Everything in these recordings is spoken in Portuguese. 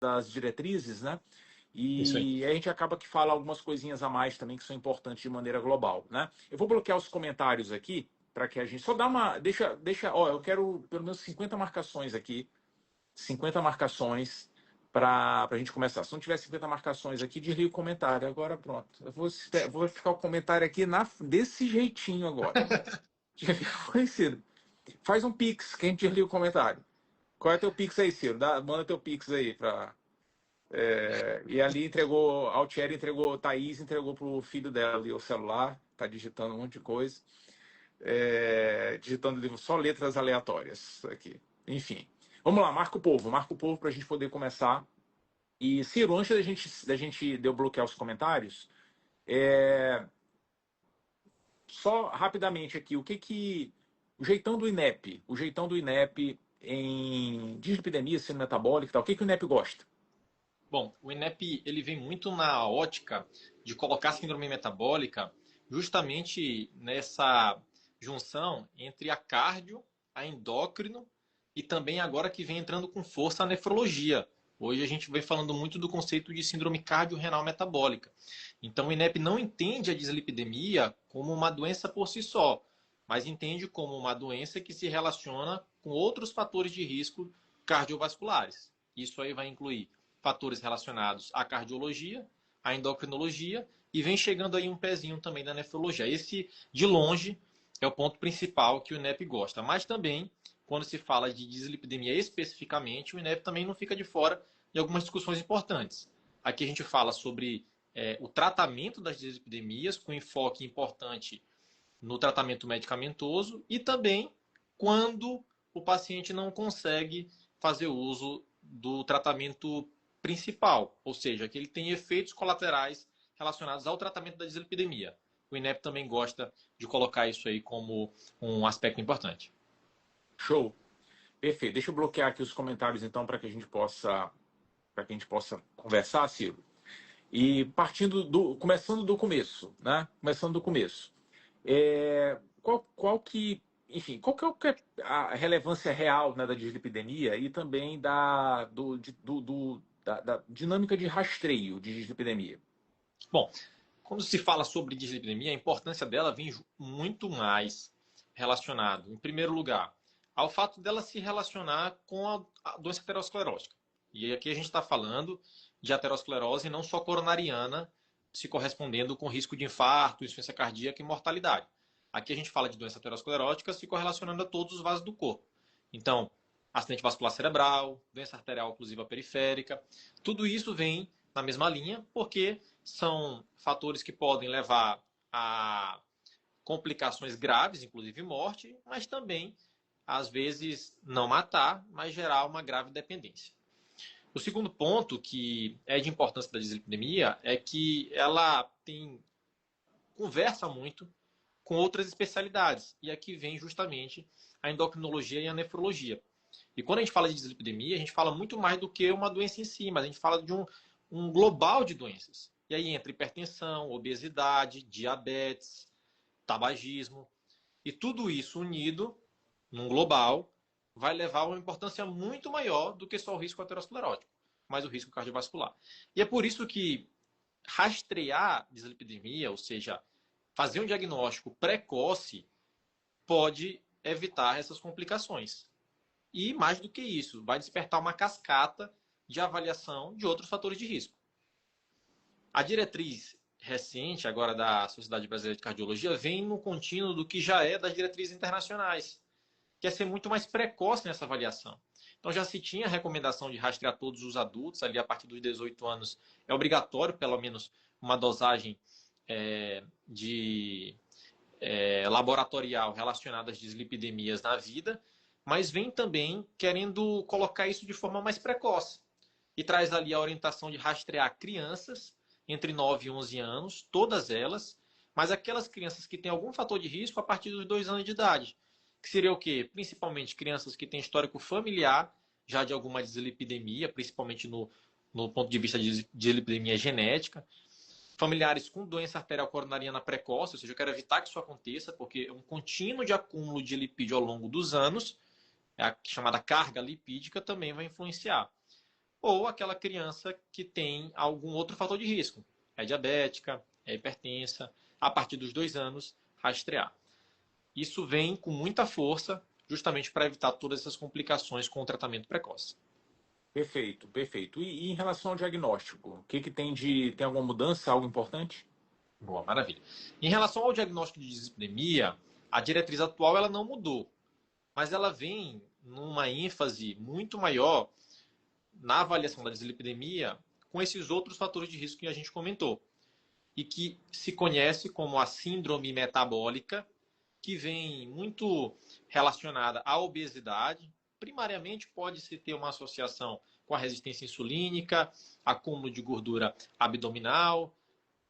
das diretrizes, né? Isso aí. E a gente acaba que fala algumas coisinhas a mais também que são importantes de maneira global, né? Eu vou bloquear os comentários aqui para que a gente só dá uma, ó, eu quero pelo menos 50 marcações aqui, 50 marcações para a gente começar. Se não tiver 50 marcações aqui, desliga o comentário. Agora pronto. Vou ficar o comentário aqui desse jeitinho agora. Já fica conhecido. Faz um pix, que a gente desliga o comentário. Qual é teu pix aí, Ciro? Manda teu pix aí para. E ali entregou, a Altieri entregou, Thaís entregou pro filho dela ali o celular, tá digitando um monte de coisa, digitando só letras aleatórias aqui. Enfim, vamos lá, marca o povo para a gente poder começar. E Ciro, antes da gente bloquear os comentários, só rapidamente aqui, o jeitão do INEP em dislipidemia, síndrome metabólica e tal, o que o INEP gosta? Bom, o INEP ele vem muito na ótica de colocar a síndrome metabólica justamente nessa junção entre a cardio, a endócrino e também agora que vem entrando com força a nefrologia. Hoje a gente vem falando muito do conceito de síndrome cardiorrenal metabólica. Então o INEP não entende a dislipidemia como uma doença por si só, mas entende como uma doença que se relaciona com outros fatores de risco cardiovasculares. Isso aí vai incluir fatores relacionados à cardiologia, à endocrinologia e vem chegando aí um pezinho também da nefrologia. Esse, de longe, é o ponto principal que o INEP gosta. Mas também, quando se fala de dislipidemia especificamente, o INEP também não fica de fora de algumas discussões importantes. Aqui a gente fala sobre o tratamento das dislipidemias, com enfoque importante no tratamento medicamentoso e também quando o paciente não consegue fazer uso do tratamento principal, ou seja, que ele tem efeitos colaterais relacionados ao tratamento da dislipidemia. O INEP também gosta de colocar isso aí como um aspecto importante. Show. Perfeito. Deixa eu bloquear aqui os comentários então para que a gente possa conversar, Ciro. E começando do começo, né? Começando do começo. Qual que é a relevância real, né, da dislipidemia e também da dinâmica de rastreio de dislipidemia? Bom, quando se fala sobre dislipidemia, a importância dela vem muito mais relacionado, em primeiro lugar, ao fato dela se relacionar com a doença aterosclerótica. E aqui a gente está falando de aterosclerose não só coronariana, se correspondendo com risco de infarto, insuficiência cardíaca e mortalidade. Aqui a gente fala de doença aterosclerótica se correlacionando a todos os vasos do corpo. Então, acidente vascular cerebral, doença arterial oclusiva periférica, tudo isso vem na mesma linha, porque são fatores que podem levar a complicações graves, inclusive morte, mas também, às vezes, não matar, mas gerar uma grave dependência. O segundo ponto que é de importância da dislipidemia é que ela conversa muito com outras especialidades. E aqui vem justamente a endocrinologia e a nefrologia. E quando a gente fala de dislipidemia, a gente fala muito mais do que uma doença em si, mas a gente fala de um global de doenças. E aí entra hipertensão, obesidade, diabetes, tabagismo. E tudo isso unido, num global, vai levar a uma importância muito maior do que só o risco aterosclerótico, mas o risco cardiovascular. E é por isso que rastrear dislipidemia, ou seja, fazer um diagnóstico precoce, pode evitar essas complicações. E mais do que isso, vai despertar uma cascata de avaliação de outros fatores de risco. A diretriz recente, agora da Sociedade Brasileira de Cardiologia, vem no contínuo do que já é das diretrizes internacionais, que é ser muito mais precoce nessa avaliação. Então já se tinha a recomendação de rastrear todos os adultos, ali a partir dos 18 anos é obrigatório, pelo menos, uma dosagem laboratorial relacionada às dislipidemias na vida, mas vem também querendo colocar isso de forma mais precoce. E traz ali a orientação de rastrear crianças entre 9 e 11 anos, todas elas, mas aquelas crianças que têm algum fator de risco a partir dos 2 anos de idade. Que seria o quê? Principalmente crianças que têm histórico familiar já de alguma dislipidemia, principalmente no ponto de vista de dislipidemia genética. Familiares com doença arterial coronariana precoce, ou seja, eu quero evitar que isso aconteça, porque é um contínuo de acúmulo de lipídio ao longo dos anos, a chamada carga lipídica também vai influenciar. ou aquela criança que tem algum outro fator de risco. É diabética, é hipertensa, a partir dos 2 anos, rastrear. Isso vem com muita força, justamente para evitar todas essas complicações com o tratamento precoce. Perfeito, perfeito. E em relação ao diagnóstico, o que que tem alguma mudança, algo importante? Boa, maravilha. Em relação ao diagnóstico de dislipidemia, a diretriz atual ela não mudou, mas ela vem numa ênfase muito maior na avaliação da dislipidemia com esses outros fatores de risco que a gente comentou e que se conhece como a síndrome metabólica, que vem muito relacionada à obesidade. Primariamente, pode-se ter uma associação com a resistência insulínica, acúmulo de gordura abdominal,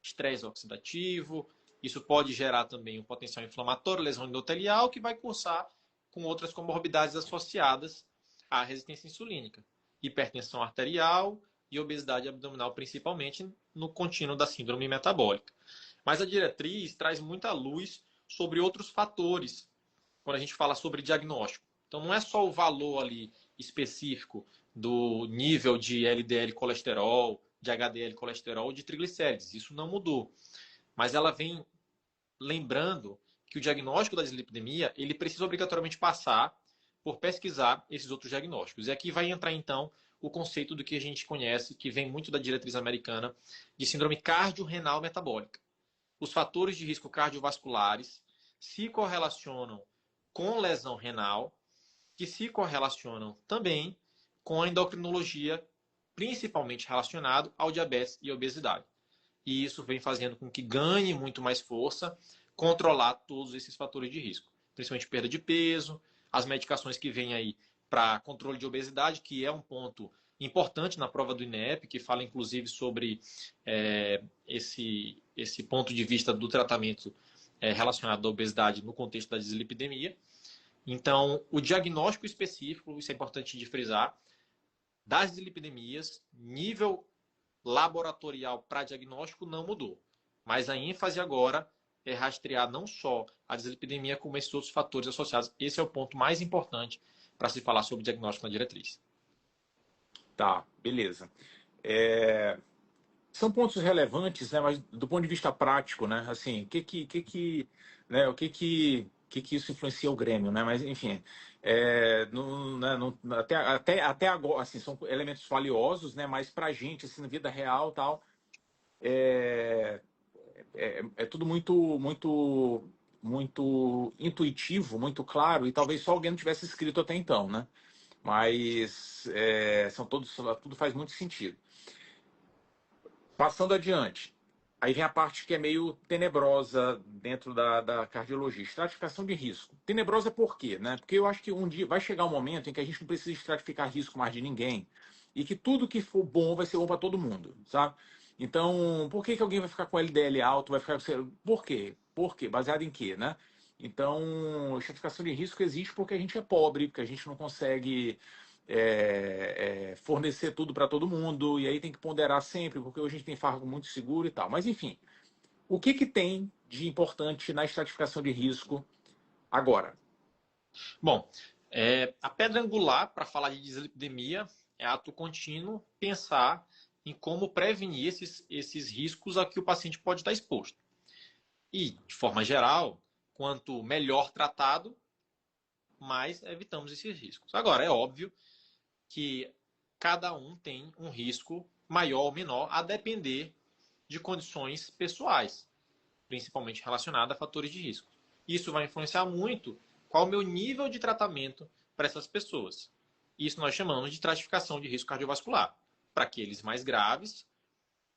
estresse oxidativo. Isso pode gerar também um potencial inflamatório, lesão endotelial, que vai cursar com outras comorbidades associadas à resistência insulínica, hipertensão arterial e obesidade abdominal, principalmente no contínuo da síndrome metabólica. Mas a diretriz traz muita luz sobre outros fatores quando a gente fala sobre diagnóstico. Então, não é só o valor ali específico do nível de LDL colesterol, de HDL colesterol, de triglicérides. Isso não mudou. Mas ela vem lembrando que o diagnóstico da dislipidemia ele precisa obrigatoriamente passar por pesquisar esses outros diagnósticos. E aqui vai entrar, então, o conceito do que a gente conhece, que vem muito da diretriz americana, de síndrome cardiorrenal metabólica. Os fatores de risco cardiovasculares se correlacionam com lesão renal, que se correlacionam também com a endocrinologia, principalmente relacionado ao diabetes e obesidade. E isso vem fazendo com que ganhe muito mais força controlar todos esses fatores de risco, principalmente perda de peso, as medicações que vêm aí para controle de obesidade, que é um ponto importante na prova do INEP, que fala inclusive sobre esse ponto de vista do tratamento relacionado à obesidade no contexto da dislipidemia. Então, o diagnóstico específico, isso é importante de frisar, das dislipidemias, nível laboratorial para diagnóstico não mudou. Mas a ênfase agora é rastrear não só a dislipidemia, como esses outros fatores associados. Esse é o ponto mais importante para se falar sobre diagnóstico na diretriz. Tá, beleza. São pontos relevantes, né? Mas do ponto de vista prático, né? Assim, né? O que que isso influencia o Grêmio, né? Mas enfim, né, até agora, assim, são elementos valiosos, né? Mas para a gente, assim, na vida real, tal, é, é tudo muito intuitivo, muito claro, e talvez só alguém não tivesse escrito até então, né? Mas tudo faz muito sentido. Passando adiante, aí vem a parte que é meio tenebrosa dentro da cardiologia, estratificação de risco. Tenebrosa por quê? Né? Porque eu acho que um dia vai chegar um momento em que a gente não precisa estratificar risco mais de ninguém e que tudo que for bom vai ser bom para todo mundo, sabe? Então, por que alguém vai ficar com LDL alto, vai ficar... Por quê? Por quê? Baseado em quê, né? Então, estratificação de risco existe porque a gente é pobre, porque a gente não consegue fornecer tudo para todo mundo, e aí tem que ponderar sempre, porque hoje a gente tem fármaco muito seguro e tal. Mas, enfim, o que tem de importante na estratificação de risco agora? Bom, a pedra angular para falar de dislipidemia é ato contínuo pensar em como prevenir esses riscos a que o paciente pode estar exposto. E, de forma geral, quanto melhor tratado, mais evitamos esses riscos. Agora, é óbvio que cada um tem um risco maior ou menor a depender de condições pessoais, principalmente relacionado a fatores de risco. Isso vai influenciar muito qual é o meu nível de tratamento para essas pessoas. Isso nós chamamos de estratificação de risco cardiovascular. Para aqueles mais graves,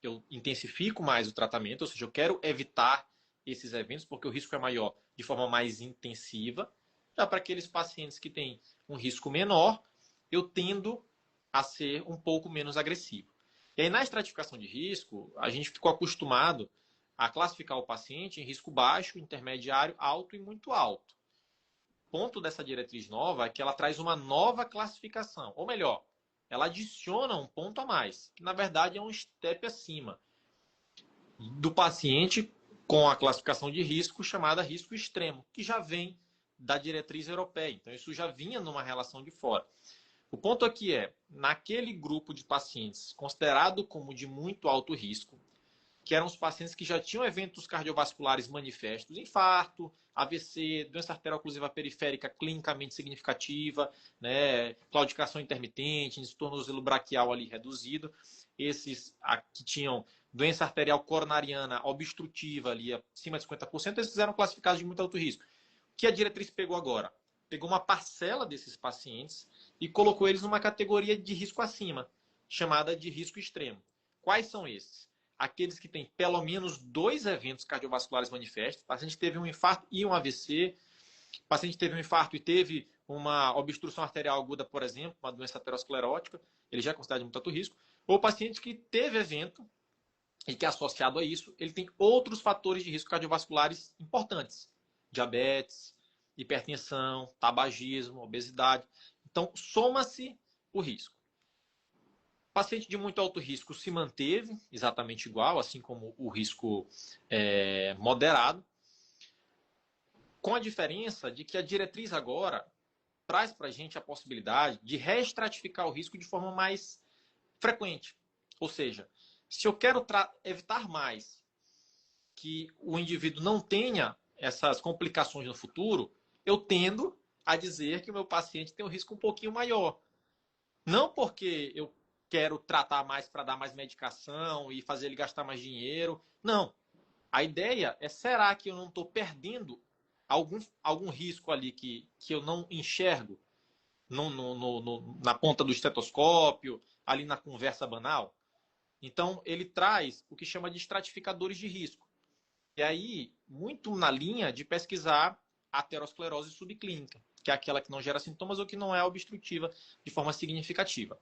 eu intensifico mais o tratamento, ou seja, eu quero evitar esses eventos porque o risco é maior de forma mais intensiva. Já para aqueles pacientes que têm um risco menor, eu tendo a ser um pouco menos agressivo. E aí, na estratificação de risco, a gente ficou acostumado a classificar o paciente em risco baixo, intermediário, alto e muito alto. O ponto dessa diretriz nova é que ela traz uma nova classificação, ou melhor, ela adiciona um ponto a mais, que na verdade é um step acima do paciente com a classificação de risco chamada risco extremo, que já vem da diretriz europeia. Então, isso já vinha numa relação de fora. O ponto aqui é, naquele grupo de pacientes considerado como de muito alto risco, que eram os pacientes que já tinham eventos cardiovasculares manifestos, infarto, AVC, doença arterial-oclusiva periférica clinicamente significativa, né, claudicação intermitente, tornozelo braquial ali reduzido, esses que tinham doença arterial coronariana obstrutiva ali acima de 50%, esses eram classificados de muito alto risco. O que a diretriz pegou agora? Pegou uma parcela desses pacientes e colocou eles numa categoria de risco acima, chamada de risco extremo. Quais são esses? Aqueles que têm pelo menos 2 eventos cardiovasculares manifestos. O paciente teve um infarto e um AVC. O paciente teve um infarto e teve uma obstrução arterial aguda, por exemplo, uma doença aterosclerótica. Ele já é considerado de muito alto risco. Ou o paciente que teve evento e que, associado a isso, ele tem outros fatores de risco cardiovasculares importantes. Diabetes, hipertensão, tabagismo, obesidade. Então, soma-se o risco. Paciente de muito alto risco se manteve exatamente igual, assim como o risco moderado, com a diferença de que a diretriz agora traz para a gente a possibilidade de reestratificar o risco de forma mais frequente. Ou seja, se eu quero evitar mais que o indivíduo não tenha essas complicações no futuro, eu tendo a dizer que o meu paciente tem um risco um pouquinho maior. Não porque eu quero tratar mais para dar mais medicação e fazer ele gastar mais dinheiro. Não. A ideia é, será que eu não estou perdendo algum risco ali que eu não enxergo na ponta do estetoscópio, ali na conversa banal? Então, ele traz o que chama de estratificadores de risco. E aí, muito na linha de pesquisar aterosclerose subclínica, que é aquela que não gera sintomas ou que não é obstrutiva de forma significativa.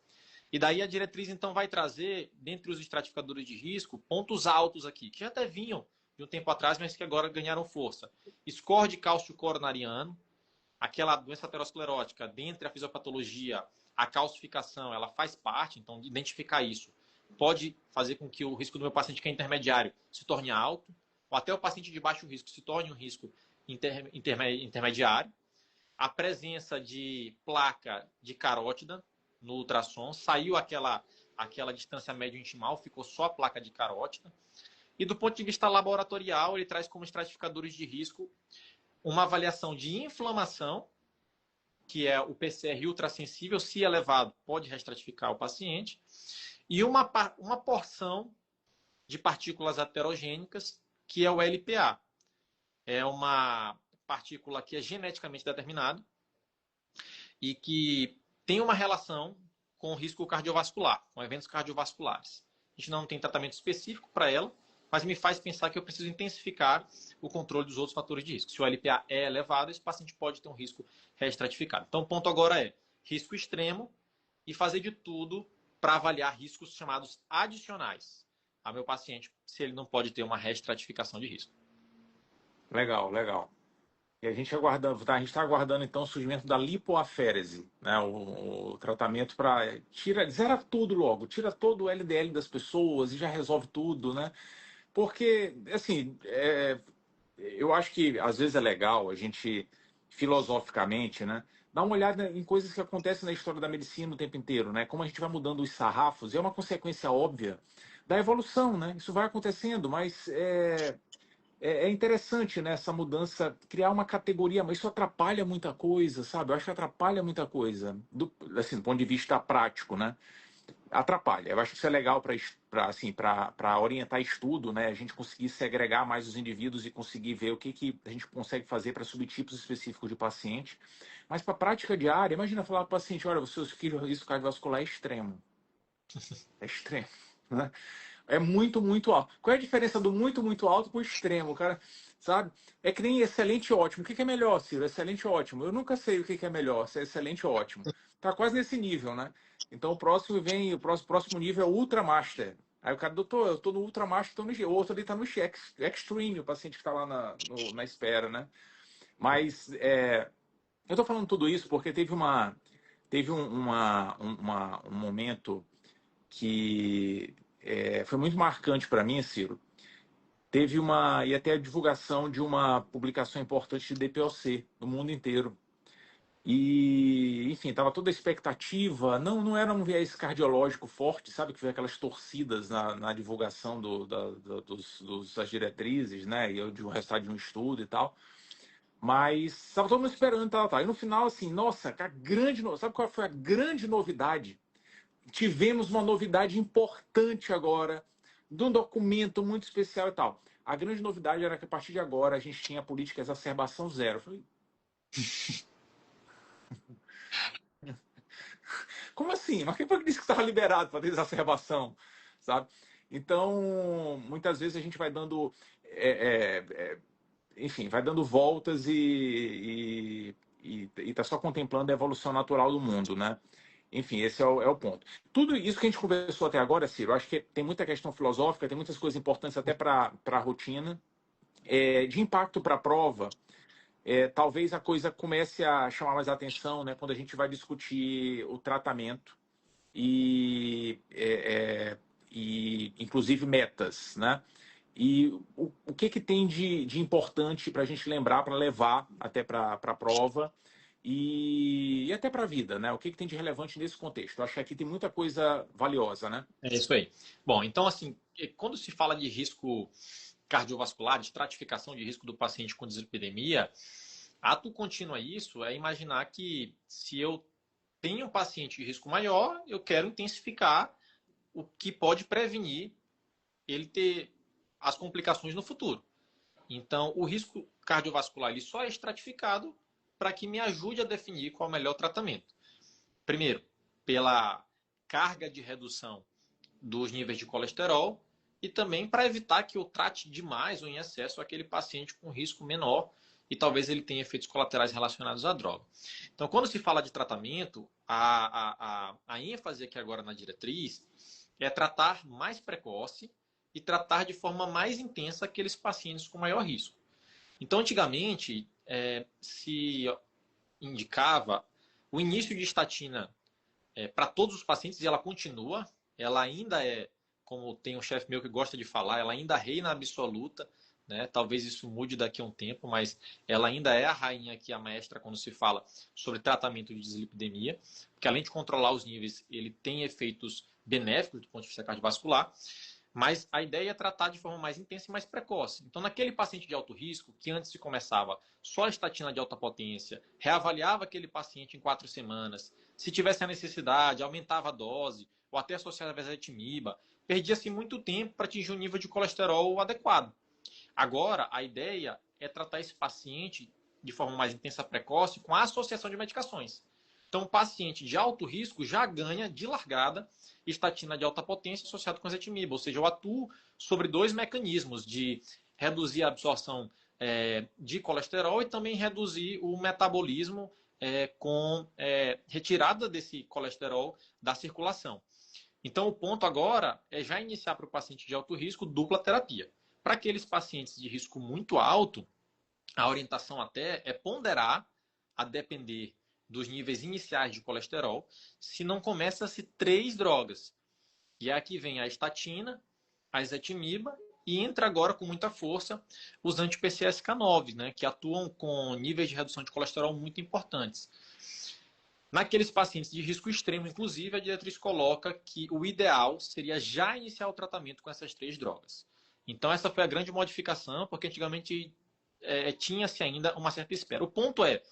E daí a diretriz, então, vai trazer, dentre os estratificadores de risco, pontos altos aqui, que já até vinham de um tempo atrás, mas que agora ganharam força. Score de cálcio coronariano, aquela doença aterosclerótica, dentre a fisiopatologia, a calcificação, ela faz parte, então, identificar isso pode fazer com que o risco do meu paciente que é intermediário se torne alto, ou até o paciente de baixo risco se torne um risco intermediário. A presença de placa de carótida no ultrassom, saiu aquela distância médio intimal, ficou só a placa de carótida. E do ponto de vista laboratorial, ele traz como estratificadores de risco uma avaliação de inflamação, que é o PCR ultrassensível, se elevado, pode restratificar o paciente, e uma porção de partículas aterogênicas, que é o LPA. É uma partícula que é geneticamente determinada e que tem uma relação com o risco cardiovascular, com eventos cardiovasculares. A gente não tem tratamento específico para ela, mas me faz pensar que eu preciso intensificar o controle dos outros fatores de risco. Se o LPA é elevado, esse paciente pode ter um risco reestratificado. Então, o ponto agora é risco extremo e fazer de tudo para avaliar riscos chamados adicionais a meu paciente, se ele não pode ter uma reestratificação de risco. Legal, legal. E a gente está aguardando então o surgimento da lipoaférese, né? O tratamento para zera tudo logo, tira todo o LDL das pessoas e já resolve tudo, né? Porque assim, eu acho que às vezes é legal a gente filosoficamente, né? Dar uma olhada em coisas que acontecem na história da medicina o tempo inteiro, né? Como a gente vai mudando os sarrafos, e é uma consequência óbvia da evolução, né? Isso vai acontecendo, mas é interessante, né, essa mudança, criar uma categoria, mas isso atrapalha muita coisa, sabe? Eu acho que atrapalha muita coisa, assim, do ponto de vista prático, né? Atrapalha. Eu acho que isso é legal para orientar estudo, né? A gente conseguir segregar mais os indivíduos e conseguir ver o que a gente consegue fazer para subtipos específicos de paciente. Mas para a prática diária, imagina falar para o paciente, olha, o seu risco cardiovascular é extremo. É extremo, né? É muito, muito alto. Qual é a diferença do muito, muito alto para o extremo, cara? Sabe? É que nem excelente e ótimo. O que é melhor, Ciro? Excelente e ótimo. Eu nunca sei o que é melhor, se é excelente e ótimo. Tá quase nesse nível, né? Então o próximo nível é o Ultra Master. Aí o cara, doutor, eu tô no Ultra Master, tô no G. O outro ali tá no Extreme, o paciente que tá lá na espera, né? Mas eu tô falando tudo isso porque teve um momento que foi muito marcante para mim, Ciro. E até a divulgação de uma publicação importante de DPOC no mundo inteiro. E, enfim, tava toda a expectativa. Não era um viés cardiológico forte, sabe? Que foi aquelas torcidas na divulgação das diretrizes, né? E de um resultado de um estudo e tal. Mas estava todo mundo esperando, tal, tal. E no final, assim, nossa, sabe qual foi a grande novidade? Tivemos uma novidade importante agora, de um documento muito especial e tal. A grande novidade era que a partir de agora a gente tinha a política exacerbação zero. Eu falei, como assim? Mas quem foi que disse que estava liberado para ter exacerbação? Sabe? Então, muitas vezes a gente vai dando, enfim, vai dando voltas e tá só contemplando a evolução natural do mundo, né? Enfim, esse é o ponto. Tudo isso que a gente conversou até agora, Ciro, eu acho que tem muita questão filosófica, tem muitas coisas importantes até para a rotina. De impacto para a prova, talvez a coisa comece a chamar mais atenção, né, quando a gente vai discutir o tratamento e, inclusive metas, né? E o que, que tem de importante para a gente lembrar, para levar até para a prova e até para a vida, né? O que, que tem de relevante nesse contexto? Eu acho que aqui tem muita coisa valiosa, né? É isso aí. Bom, então, assim, quando se fala de risco cardiovascular, de estratificação de risco do paciente com dislipidemia, ato contínuo a isso é imaginar que se eu tenho um paciente de risco maior, eu quero intensificar o que pode prevenir ele ter as complicações no futuro. Então, o risco cardiovascular ele só é estratificado para que me ajude a definir qual é o melhor tratamento. Primeiro, pela carga de redução dos níveis de colesterol e também para evitar que eu trate demais ou em excesso aquele paciente com risco menor e talvez ele tenha efeitos colaterais relacionados à droga. Então, quando se fala de tratamento, a ênfase aqui agora na diretriz é tratar mais precoce e tratar de forma mais intensa aqueles pacientes com maior risco. Então, antigamente, se indicava o início de estatina para todos os pacientes e ela continua, ela ainda é, como tem um chefe meu que gosta de falar, ela ainda reina absoluta, né? Talvez isso mude daqui a um tempo, mas ela ainda é a rainha aqui, a maestra, quando se fala sobre tratamento de dislipidemia, porque além de controlar os níveis, ele tem efeitos benéficos do ponto de vista cardiovascular, mas a ideia é tratar de forma mais intensa e mais precoce. Então, naquele paciente de alto risco, que antes se começava só a estatina de alta potência, reavaliava aquele paciente em 4 semanas, se tivesse a necessidade, aumentava a dose, ou até associava a vesatimiba, perdia-se muito tempo para atingir um nível de colesterol adequado. Agora, a ideia é tratar esse paciente de forma mais intensa precoce com a associação de medicações. Então, o paciente de alto risco já ganha de largada estatina de alta potência associado com ezetimiba, ou seja, eu atuo sobre dois mecanismos de reduzir a absorção de colesterol e também reduzir o metabolismo com retirada desse colesterol da circulação. Então, o ponto agora é já iniciar para o paciente de alto risco dupla terapia. Para aqueles pacientes de risco muito alto, a orientação até é ponderar, a depender dos níveis iniciais de colesterol, se não começa-se 3 drogas. E aqui vem a estatina, a ezetimiba e entra agora com muita força os anti-PCSK9, né, que atuam com níveis de redução de colesterol muito importantes. Naqueles pacientes de risco extremo, inclusive, a diretriz coloca que o ideal seria já iniciar o tratamento com essas 3 drogas. Então, essa foi a grande modificação, porque antigamente tinha-se ainda uma certa espera. O ponto é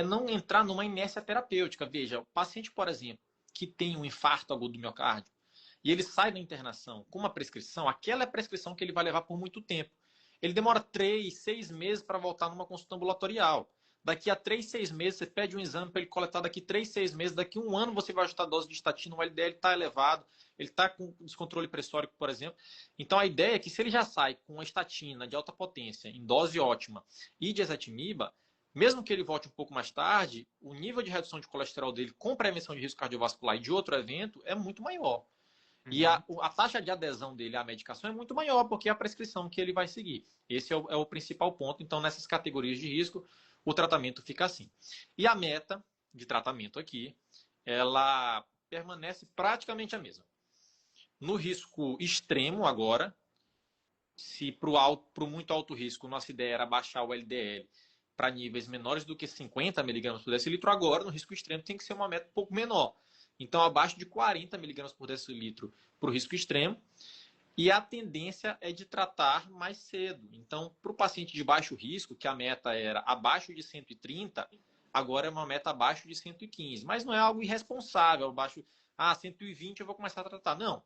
não entrar numa inércia terapêutica. Veja, o paciente, por exemplo, que tem um infarto agudo do miocárdio, e ele sai da internação com uma prescrição, aquela é a prescrição que ele vai levar por muito tempo. Ele demora 3, 6 meses para voltar numa consulta ambulatorial. Daqui a 3, 6 meses, você pede um exame para ele coletar daqui 3, 6 meses. Daqui a um ano você vai ajustar a dose de estatina, o LDL está elevado, ele está com descontrole pressórico, por exemplo. Então a ideia é que se ele já sai com uma estatina de alta potência, em dose ótima, e de ezetimiba, mesmo que ele volte um pouco mais tarde, o nível de redução de colesterol dele com prevenção de risco cardiovascular e de outro evento é muito maior. E a taxa de adesão dele à medicação é muito maior, porque é a prescrição que ele vai seguir. Esse é o principal ponto. Então, nessas categorias de risco, o tratamento fica assim. E a meta de tratamento aqui, ela permanece praticamente a mesma. No risco extremo agora, se para o muito alto risco, nossa ideia era baixar o LDL para níveis menores do que 50 miligramas por decilitro, agora no risco extremo tem que ser uma meta um pouco menor. Então, abaixo de 40 miligramas por decilitro para o risco extremo. E a tendência é de tratar mais cedo. Então, para o paciente de baixo risco, que a meta era abaixo de 130, agora é uma meta abaixo de 115. Mas não é algo irresponsável, abaixo, 120 eu vou começar a tratar. Não.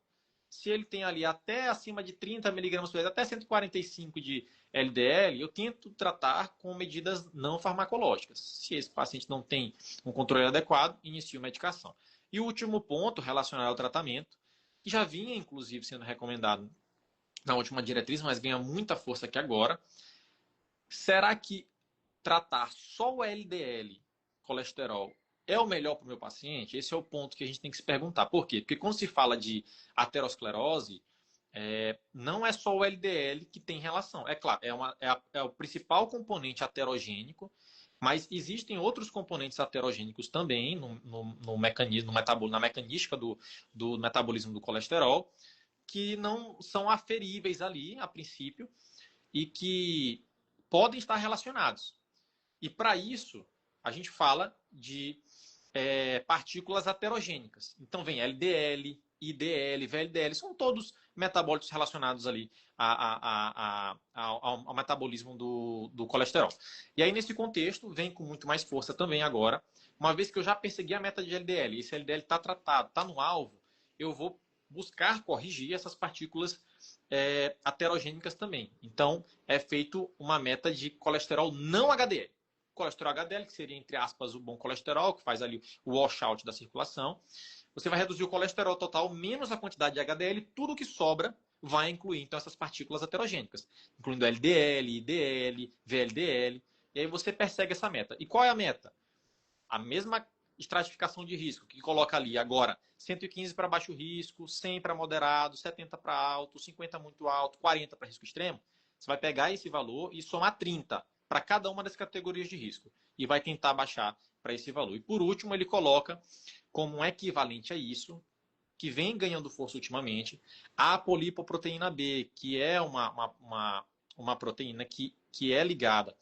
Se ele tem ali até acima de 30 miligramas por vez, até 145 de LDL, eu tento tratar com medidas não farmacológicas. Se esse paciente não tem um controle adequado, inicio medicação. E o último ponto relacionado ao tratamento, que já vinha, inclusive, sendo recomendado na última diretriz, mas ganha muita força aqui agora. Será que tratar só o LDL, colesterol, é o melhor para o meu paciente? Esse é o ponto que a gente tem que se perguntar. Por quê? Porque quando se fala de aterosclerose, não é só o LDL que tem relação. É claro, é o principal componente aterogênico, mas existem outros componentes aterogênicos também no mecanismo, na mecanística do metabolismo do colesterol, que não são aferíveis ali, a princípio, e que podem estar relacionados. E para isso, a gente fala de partículas aterogênicas. Então, vem LDL, IDL, VLDL, são todos metabólitos relacionados ali ao metabolismo do colesterol. E aí, nesse contexto, vem com muito mais força também agora, uma vez que eu já persegui a meta de LDL, e esse LDL está tratado, está no alvo, eu vou buscar corrigir essas partículas aterogênicas também. Então, é feito uma meta de colesterol não HDL. Colesterol HDL, que seria, entre aspas, o bom colesterol, que faz ali o washout da circulação. Você vai reduzir o colesterol total menos a quantidade de HDL, tudo que sobra vai incluir, então, essas partículas aterogênicas, incluindo LDL, IDL, VLDL, e aí você persegue essa meta. E qual é a meta? A mesma estratificação de risco, que coloca ali agora 115 para baixo risco, 100 para moderado, 70 para alto, 50 muito alto, 40 para risco extremo. Você vai pegar esse valor e somar 30 para cada uma das categorias de risco e vai tentar baixar para esse valor. E por último, ele coloca como um equivalente a isso, que vem ganhando força ultimamente, a polipoproteína B, que é uma proteína que é ligada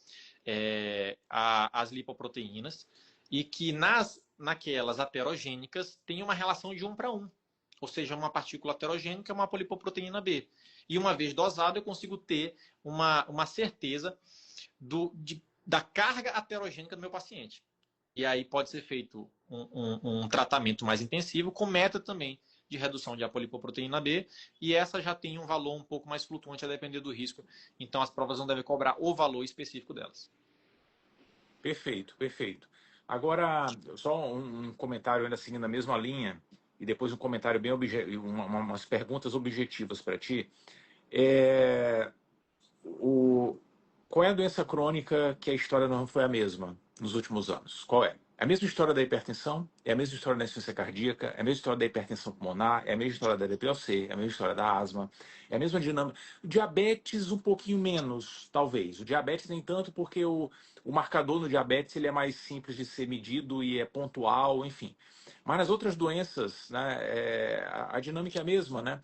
às lipoproteínas e que naquelas aterogênicas tem uma relação de 1 para 1. Ou seja, uma partícula aterogênica é uma polipoproteína B. E uma vez dosado, eu consigo ter uma certeza da carga aterogênica do meu paciente. E aí pode ser feito um tratamento mais intensivo, com meta também de redução de apolipoproteína B, e essa já tem um valor um pouco mais flutuante a depender do risco. Então as provas não devem cobrar o valor específico delas. Perfeito, perfeito. Agora, só um comentário ainda seguindo a mesma linha, e depois um comentário bem objetivo, umas perguntas objetivas para ti. Qual é a doença crônica que a história não foi a mesma nos últimos anos? Qual é? É a mesma história da hipertensão, é a mesma história da insuficiência cardíaca, é a mesma história da hipertensão pulmonar, é a mesma história da DPLC, é a mesma história da asma, é a mesma dinâmica. O diabetes um pouquinho menos, talvez. O diabetes nem tanto porque o marcador no diabetes ele é mais simples de ser medido e é pontual, enfim. Mas nas outras doenças, né, a dinâmica é a mesma, né?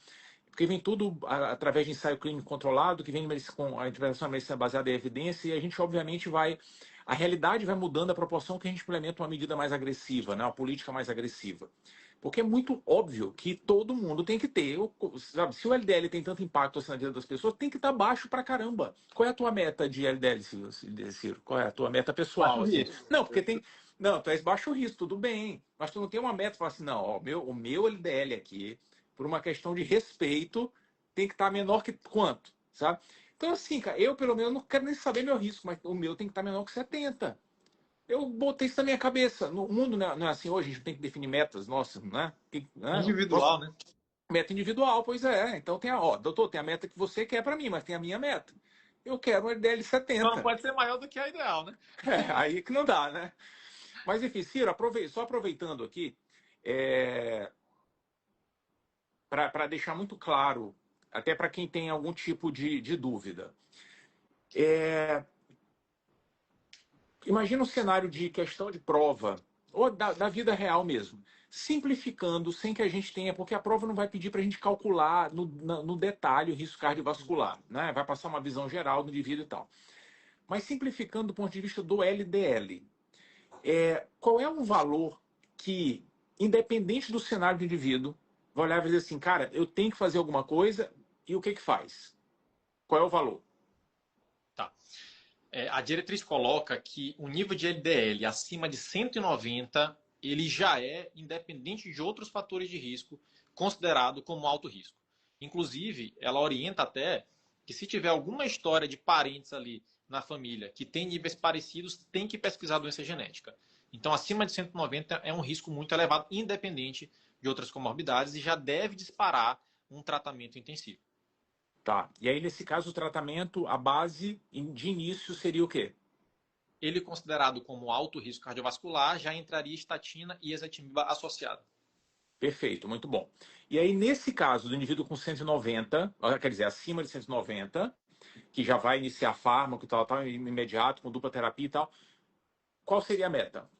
Porque vem tudo através de ensaio clínico controlado, que vem com a intervenção da medicina baseada em evidência, e a gente, obviamente, a realidade vai mudando à proporção que a gente implementa uma medida mais agressiva, né, uma política mais agressiva. Porque é muito óbvio que todo mundo tem que ter, sabe, se o LDL tem tanto impacto assim na vida das pessoas, tem que estar baixo pra caramba. Qual é a tua meta de LDL, Ciro? Qual é a tua meta pessoal? Baixo Assim? risco. Não, porque tem. Não, tu és baixo risco, tudo bem. Mas tu não tem uma meta, fala assim, não, ó, o meu LDL aqui por uma questão de respeito, tem que estar menor que quanto, sabe? Então, assim, cara, eu pelo menos não quero nem saber meu risco, mas o meu tem que estar menor que 70. Eu botei isso na minha cabeça. No mundo não é assim hoje, a gente tem que definir metas, nossa, né? Individual, né? Meta individual, pois é. Então tem doutor, tem a meta que você quer para mim, mas tem a minha meta. Eu quero um LDL Só não 70. pode ser maior do que a ideal, né? Aí que não dá, né? Mas enfim, Ciro, só aproveitando aqui, para deixar muito claro, até para quem tem algum tipo de dúvida. Imagina um cenário de questão de prova, ou da vida real mesmo, simplificando, sem que a gente tenha, porque a prova não vai pedir para a gente calcular no detalhe o risco cardiovascular, né? Vai passar uma visão geral do indivíduo e tal. Mas simplificando do ponto de vista do LDL, qual é o valor que, independente do cenário do indivíduo, vai olhar e vai dizer assim, cara, eu tenho que fazer alguma coisa e o que que faz? Qual é o valor? Tá. A diretriz coloca que o nível de LDL acima de 190, ele já é, independente de outros fatores de risco, considerado como alto risco. Inclusive, ela orienta até que se tiver alguma história de parentes ali na família que tem níveis parecidos, tem que pesquisar doença genética. Então, acima de 190 é um risco muito elevado, independente de outras comorbidades, e já deve disparar um tratamento intensivo. Tá. E aí, nesse caso, o tratamento, a base de início seria o quê? Ele considerado como alto risco cardiovascular, já entraria estatina e ezetimiba associada. Perfeito, muito bom. E aí, nesse caso do indivíduo com 190, quer dizer, acima de 190, que já vai iniciar fármaco e tal, imediato, com dupla terapia e tal, qual seria a meta?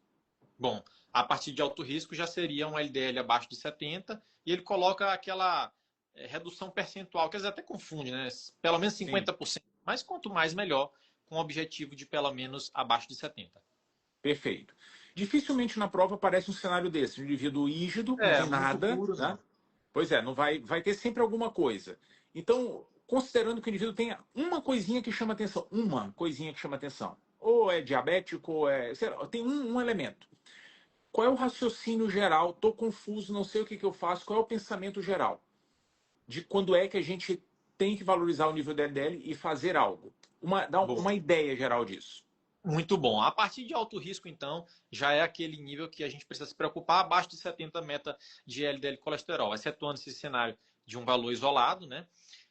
Bom, a partir de alto risco já seria um LDL abaixo de 70 e ele coloca aquela redução percentual, que às vezes até confunde, né? Pelo menos Sim, 50%. Mas quanto mais, melhor, com o objetivo de pelo menos abaixo de 70. perfeito. Dificilmente na prova aparece um cenário desse, um indivíduo rígido, não tem Muito nada, puros, né? não. Pois é, não vai ter sempre alguma coisa. Então, considerando que o indivíduo tenha uma coisinha que chama atenção, uma coisinha que chama atenção, ou é diabético, ou sei lá, tem um elemento. Qual é o raciocínio geral? Estou confuso, não sei o que, que eu faço. Qual é o pensamento geral de quando é que a gente tem que valorizar o nível do LDL e fazer algo? Dá Bom, uma ideia geral disso. muito bom. A partir de alto risco, então, já é aquele nível que a gente precisa se preocupar, abaixo de 70 meta de LDL colesterol, excetuando esse cenário de um valor isolado, né?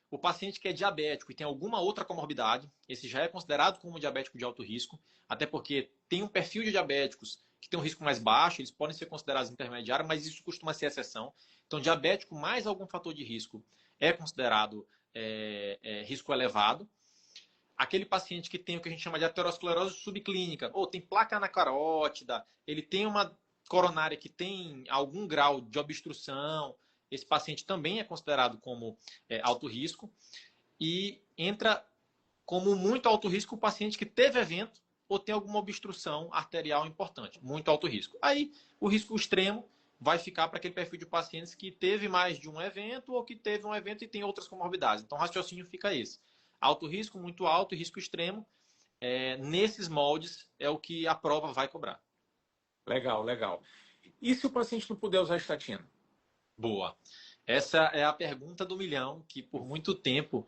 O paciente que é diabético e tem alguma outra comorbidade, esse já é considerado como diabético de alto risco, até porque tem um perfil de diabéticos que tem um risco mais baixo, eles podem ser considerados intermediários, mas isso costuma ser exceção. Então, diabético mais algum fator de risco é considerado risco elevado. Aquele paciente que tem o que a gente chama de aterosclerose subclínica, ou tem placa na carótida, ele tem uma coronária que tem algum grau de obstrução, esse paciente também é considerado como alto risco. E entra como muito alto risco o paciente que teve evento ou tem alguma obstrução arterial importante, muito alto risco. Aí o risco extremo vai ficar para aquele perfil de pacientes que teve mais de um evento ou que teve um evento e tem outras comorbidades. Então o raciocínio fica esse. Alto risco, muito alto e risco extremo. Nesses moldes é o que a prova vai cobrar. Legal, legal. E se o paciente não puder usar estatina? Boa. Essa é a pergunta do milhão, que por muito tempo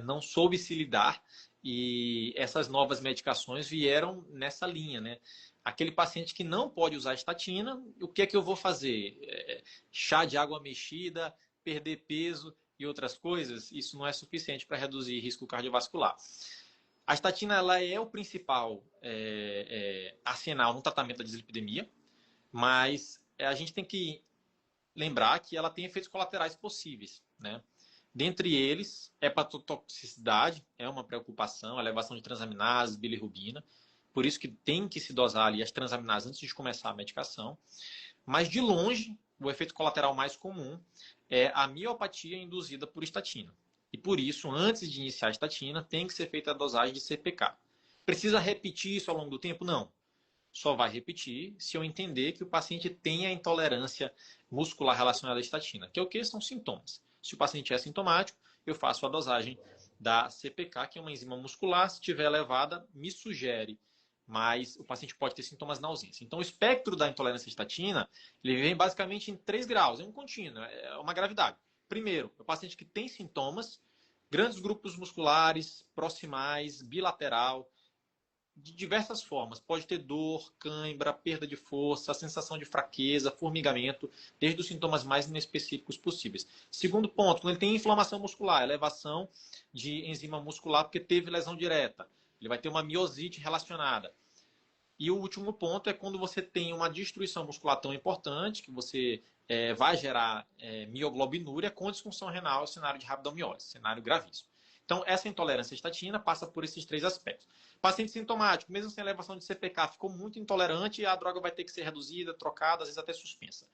não soube se lidar e essas novas medicações vieram nessa linha, né? Aquele paciente que não pode usar estatina, o que é que eu vou fazer? Chá de água mexida, perder peso e outras coisas, isso não é suficiente para reduzir risco cardiovascular. A estatina ela é o principal arsenal no tratamento da dislipidemia, mas a gente tem que lembrar que ela tem efeitos colaterais possíveis, né? Dentre eles, hepatotoxicidade é uma preocupação, elevação de transaminases, bilirrubina, por isso que tem que se dosar ali as transaminases antes de começar a medicação. Mas, de longe, o efeito colateral mais comum é a miopatia induzida por estatina. E por isso, antes de iniciar a estatina, tem que ser feita a dosagem de CPK. Precisa repetir isso ao longo do tempo? Não. Só vai repetir se eu entender que o paciente tem a intolerância muscular relacionada à estatina, que é o que? São sintomas. Se o paciente é sintomático, eu faço a dosagem da CPK, que é uma enzima muscular. Se estiver elevada, me sugere, mas o paciente pode ter sintomas na ausência. Então, o espectro da intolerância à estatina, ele vem basicamente em 3 graus, é um contínuo, é uma gravidade. Primeiro, o paciente que tem sintomas, grandes grupos musculares, proximais, bilateral, de diversas formas. Pode ter dor, cãibra, perda de força, sensação de fraqueza, formigamento, desde os sintomas mais inespecíficos possíveis. Segundo ponto, quando ele tem inflamação muscular, elevação de enzima muscular porque teve lesão direta. Ele vai ter uma miosite relacionada. E o último ponto é quando você tem uma destruição muscular tão importante que você vai gerar mioglobinúria com disfunção renal, cenário de rabdomiólise, cenário gravíssimo. Então, essa intolerância à estatina passa por esses 3 aspectos. Paciente sintomático, mesmo sem elevação de CPK, ficou muito intolerante e a droga vai ter que ser reduzida, trocada, às vezes até suspensa.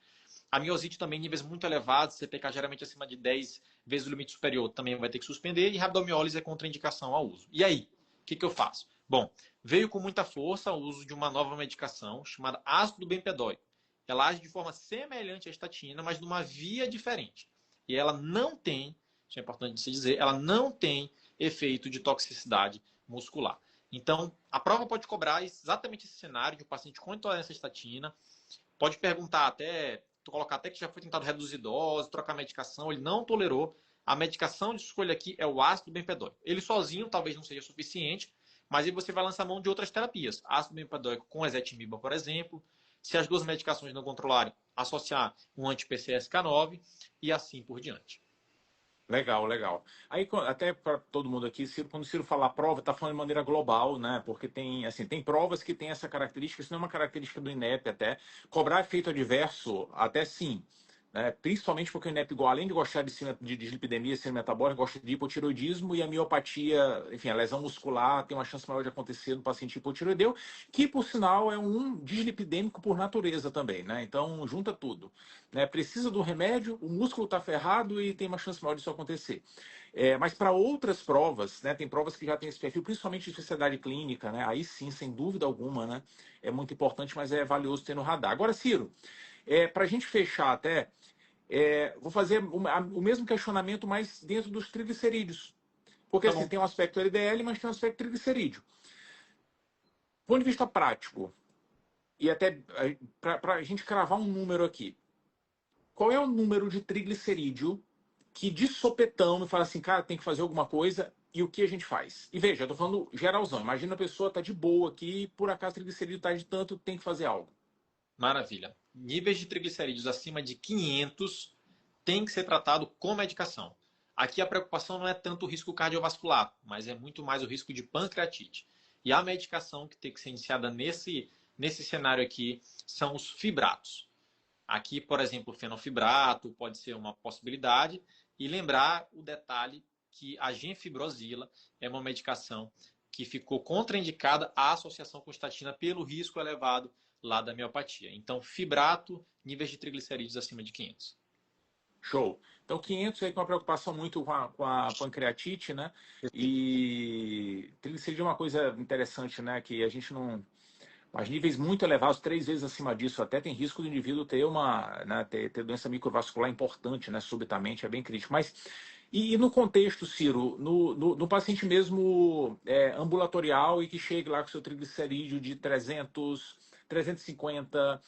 A miosite também, níveis muito elevados, CPK geralmente acima de 10 vezes o limite superior, também vai ter que suspender e rabdomiólise é contraindicação ao uso. E aí, o que eu faço? Bom, veio com muita força o uso de uma nova medicação chamada ácido bempedóico. Ela age de forma semelhante à estatina, mas numa via diferente. E ela não tem, isso é importante de se dizer, ela não tem efeito de toxicidade muscular. Então, a prova pode cobrar exatamente esse cenário de um paciente com intolerância à estatina, pode perguntar até, colocar até que já foi tentado reduzir dose, trocar medicação, ele não tolerou. A medicação de escolha aqui é o ácido bempedóico. Ele sozinho talvez não seja suficiente, mas aí você vai lançar mão de outras terapias. Ácido bempedóico com ezetimiba, por exemplo. Se as duas medicações não controlarem, associar um anti-PCSK9 e assim por diante. Legal, legal. Aí, até para todo mundo aqui, Ciro, quando o Ciro fala prova, está falando de maneira global, né? Porque tem, assim, tem provas que têm essa característica, isso não é uma característica do INEP até. Cobrar efeito adverso, até sim. Né? Principalmente porque o INEP, além de gostar de dislipidemia, síndrome metabólica, gosta de hipotiroidismo e a miopatia, enfim, a lesão muscular tem uma chance maior de acontecer no paciente hipotiroideu, que, por sinal, é um dislipidêmico por natureza também, né? Então, junta tudo. Né? Precisa do remédio, o músculo está ferrado e tem uma chance maior disso acontecer. Mas para outras provas, né, tem provas que já têm esse perfil, principalmente de sociedade clínica, né? Aí sim, sem dúvida alguma, né? É muito importante, mas é valioso ter no radar. Agora, Ciro, para a gente fechar até, vou fazer o mesmo questionamento, mas dentro dos triglicerídeos. Porque Tá assim, bom. tem um aspecto LDL, mas tem um aspecto triglicerídeo. Do ponto de vista prático, e até para a gente cravar um número aqui, qual é o número de triglicerídeo que de sopetão me fala assim, cara, tem que fazer alguma coisa e o que a gente faz? E veja, eu tô falando geralzão. Imagina a pessoa tá de boa aqui, por acaso o triglicerídeo tá de tanto, tem que fazer algo. Maravilha. Níveis de triglicerídeos acima de 500 tem que ser tratado com medicação. Aqui a preocupação não é tanto o risco cardiovascular, mas é muito mais o risco de pancreatite. E a medicação que tem que ser iniciada nesse cenário aqui são os fibratos. Aqui, por exemplo, o fenofibrato pode ser uma possibilidade. E lembrar o detalhe que a genfibrosila é uma medicação que ficou contraindicada à associação com estatina pelo risco elevado lá da miopatia. Então, fibrato, níveis de triglicerídeos acima de 500. Show. Então, 500 aí com uma preocupação muito com a pancreatite, né? E triglicerídeo é uma coisa interessante, né? Que a gente não. Mas níveis muito elevados, 3 vezes acima disso, até tem risco do indivíduo ter ter doença microvascular importante, né? Subitamente, é bem crítico. Mas, e no contexto, Ciro, no paciente mesmo ambulatorial e que chegue lá com seu triglicerídeo de 300, 350,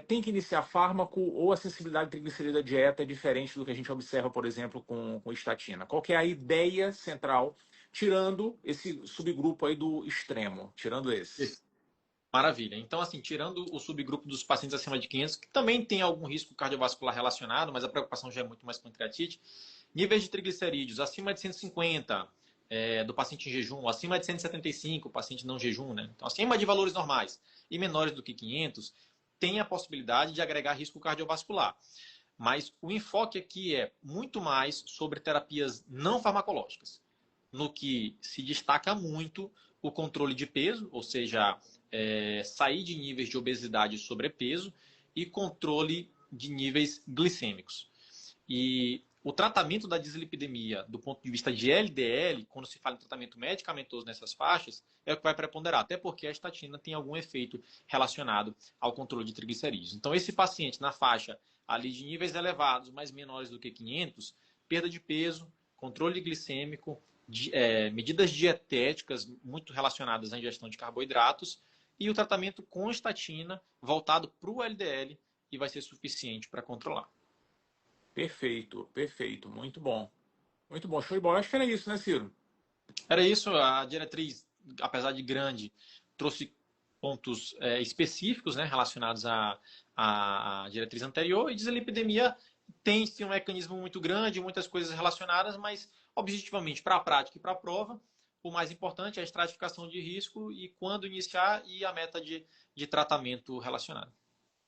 tem que iniciar fármaco ou a sensibilidade triglicerídeo da dieta é diferente do que a gente observa, por exemplo, com estatina? Qual que é a ideia central, tirando esse subgrupo aí do extremo, tirando esse? Maravilha. Então, assim, tirando o subgrupo dos pacientes acima de 500, que também tem algum risco cardiovascular relacionado, mas a preocupação já é muito mais pancreatite, níveis de triglicerídeos acima de 150 do paciente em jejum, acima de 175, paciente não jejum, né? Então, acima de valores normais e menores do que 500, tem a possibilidade de agregar risco cardiovascular. Mas o enfoque aqui é muito mais sobre terapias não farmacológicas, no que se destaca muito o controle de peso, ou seja, sair de níveis de obesidade e sobrepeso e controle de níveis glicêmicos. E o tratamento da dislipidemia, do ponto de vista de LDL, quando se fala em tratamento medicamentoso nessas faixas, é o que vai preponderar, até porque a estatina tem algum efeito relacionado ao controle de triglicerídeos. Então, esse paciente na faixa ali de níveis elevados, mas menores do que 500, perda de peso, controle glicêmico, medidas dietéticas muito relacionadas à ingestão de carboidratos e o tratamento com estatina voltado para o LDL e vai ser suficiente para controlar. Perfeito, perfeito. Muito bom. Muito bom. Show de bola. Acho que era isso, né, Ciro? Era isso, a diretriz, apesar de grande, trouxe pontos específicos, né, relacionados à diretriz anterior, e dislipidemia tem sim um mecanismo muito grande, muitas coisas relacionadas, mas objetivamente para a prática e para a prova, o mais importante é a estratificação de risco e quando iniciar e a meta de tratamento relacionado.